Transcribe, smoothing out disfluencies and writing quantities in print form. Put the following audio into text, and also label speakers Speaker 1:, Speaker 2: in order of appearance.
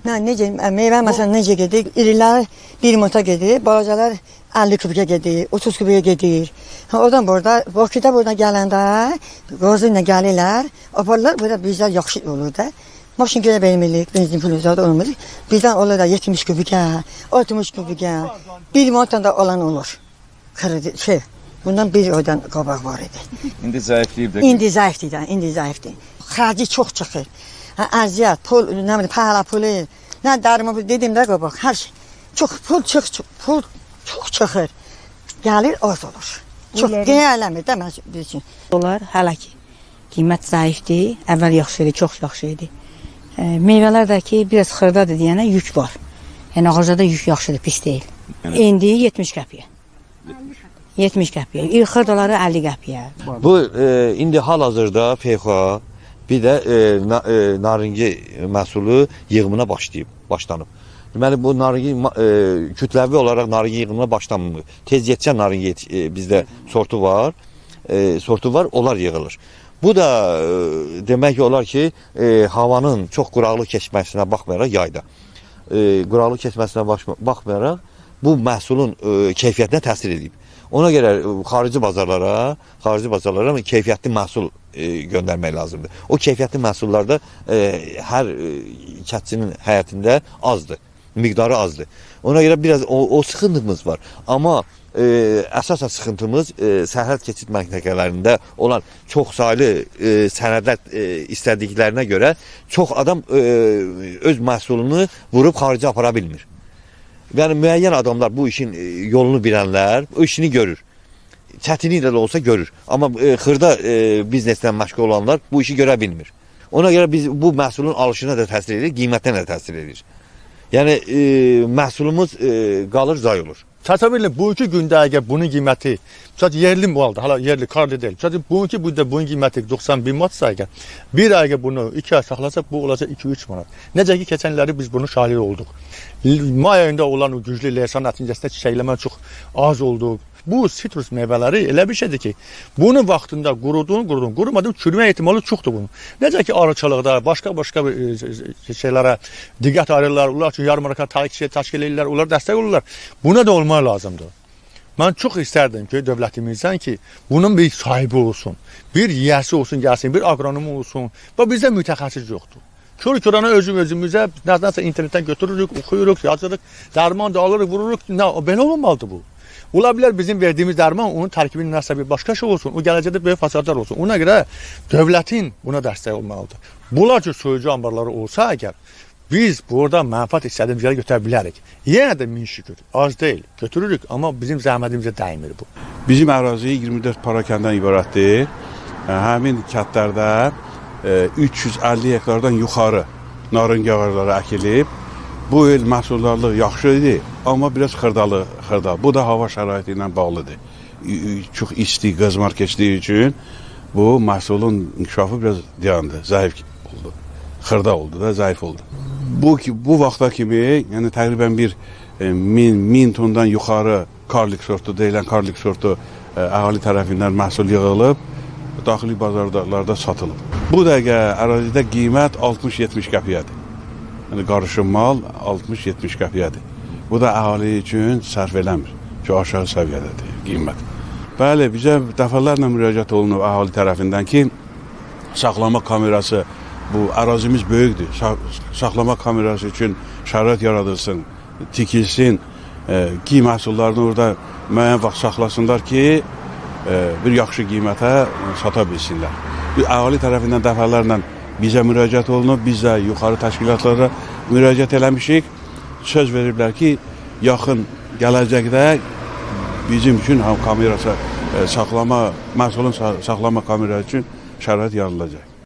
Speaker 1: Necə meyvə məsələn necə gedir? İrilər 1 mota gedir, balacalar 50 kubika gedir, 30 kubika gedir. Oradan burada, Bakıda buradan gələndə qozu ilə gəlirlər, aparırlar, burada bizlər yaxşı olur da. Maşın görə vermirik, benzin pulu zaten olmur. Bizdən olur da 70 kubika, 60 kubika, 1 manatdan da olan olur. Bundan bir oydan qabaq var idi.
Speaker 2: İndi zəifliyib də.
Speaker 1: İndi zəifdir. Xərci çox çıxır. Əziyyət, pul, nə bilim, pəhlə pulu, nə dərma pulu dedim də qabaq, hər şey. Pul çox çıxır. Gəlir az olur. Çox qiyələmir də mən üçün.
Speaker 3: Onlar hələ ki qiymət zəifdir, əvvəl yaxşı idi, çox yaxşı idi. Meyvələr də ki biraz xırdadır deyənə yük var. Yəni ağacda yük yaxşıdır, pis deyil. İndi 70 qəpiyə. 70 qəpiyə. Xırdaları 50 qəpiyə.
Speaker 4: Bu indi hal-hazırda PXA bir də naringi məhsulu yığımına başlanıb. Deməli bu naringi kütləvi olaraq naringi yığımına başlanmır. Tez yetişən naringi bizdə sortu var, onlar yığılır. Bu da demək olar ki, havanın çox quraqlıq keçməsinə baxmayaraq yayda. Quraqlıq keçməsinə baxmayaraq bu məhsulun keyfiyyətinə təsir edib. Ona görə xarici bazarlara keyfiyyətli məhsul göndərmək lazımdır. O keyfiyyətli məhsullarda hər kətçinin həyətində azdır, miqdarı azdır. Ona görə biraz o sıxıntımız var. Amma əsasən sıxıntımız sərhəd keçid məntəqələrində olan çox saylı sənədlər istədiklərinə görə çox adam öz məhsulunu vurub xaricə apara bilmir. Yəni müəyyən adamlar bu işin yolunu bilənlər o işini görür. Çətinliklə də olsa görür. Amma xırda bizneslə məşğul olanlar bu işi görə bilmir. Ona görə biz bu məhsulun alışına da təsir edir, qiymətə də təsir edir. Yəni məhsulumuz qalır, zay olur.
Speaker 5: Təsəvvür edin, bugünkü gündə əgər bunun qiyməti, yerli maldır, hala yerli, karlı deyil. Bugünkü bunun qiyməti 91 manatsa əgər, bir ay əgər bunu 2 ay saxlasaq, bu olacaq 2-3 manat. Necə ki, keçənləri biz bunu şahid olduq. May ayında olan o güclü leysan nəticəsində çiçəkləmə çox az oldu. Bu sitrus meyvələri elə bir şeydir ki, bunun vaxtında qurumadan çürümə ehtimalı çoxdur bunun. Necə ki, arıçılıqda, başqa şeylərə diqqət ayırırlar, onlar üçün yarmarka təşkil edirlər, onlar dəstək olurlar. Buna da olmaq lazımdır. Mən çox istərdim ki, dövlətimizdən ki, bunun bir sahibi olsun, bir yiyəsi olsun, gəlsin, bir agronomu olsun. Və bizdə mütəxəssis yoxdur. Kör-körana özümüzə nəzərsə internetdən götürürük, oxuyuruq, yazırıq, dərman da alırıq, vururuq. Belə olmamalıdır bu. Ola bilər bizim verdiyimiz dərman onun tərkibinin nəsə bir başqa şey olsun, o gələcəkdə böyük fəsadlar olsun. Ona görə dövlətin buna dəstək olmalıdır. Bunlar ki, soyucu ambarları olsa əgər, biz burada mənfaat istədiyimiz yerə götürə bilərik. Yenə də min şükür, az deyil, götürürük, amma bizim zəhmətimizə dəymir bu.
Speaker 6: Bizim ərazi 24 parakəndən ibarətdir. Həmin kətlərdə 350 hektardan yuxarı naringi ağacları əkilib. Bu il məhsuldarlıq yaxşı idi, amma biraz xırdalı. Bu da hava şəraiti ilə bağlıdır. Çox isti, qızmar keçdiyi üçün bu məhsulun inkişafı biraz dayandı, zəif oldu. Xırda oldu da, zəif oldu. Bu vaxta kimi, yəni təqribən bir 1000 tondan yuxarı karlik sortu deyilən karlik sortu əhali tərəfindən məhsul yığılıb, daxili bazarlarda satılıb. Bu dəqiqə ərazidə qiymət 60-70 qəpiyyədir. Yəni qarışım mal 60-70 qəpiyyədir. Bu da əhali üçün sərf eləmir. Çox aşağı səviyyədədir qiymət. Bəli, bizə dəfələrlə müraciət olunub əhali tərəfindən ki, saxlama kamerası, bu ərazimiz böyükdür. Saxlama kamerası üçün şərait yaradılsın, tikilsin, ki məhsullarını orada müəyyən vaxt saxlasınlar ki, bir yaxşı qiymətə sata bilsinlər. Əhali tərəfindən dəfələrlə bizə müraciət olunub, biz də yuxarı təşkilatlara müraciət eləmişik. Söz veriblər ki, yaxın gələcəkdə bizim üçün kamerası məhsulun saxlama kamerası üçün şərait yaradılacaq.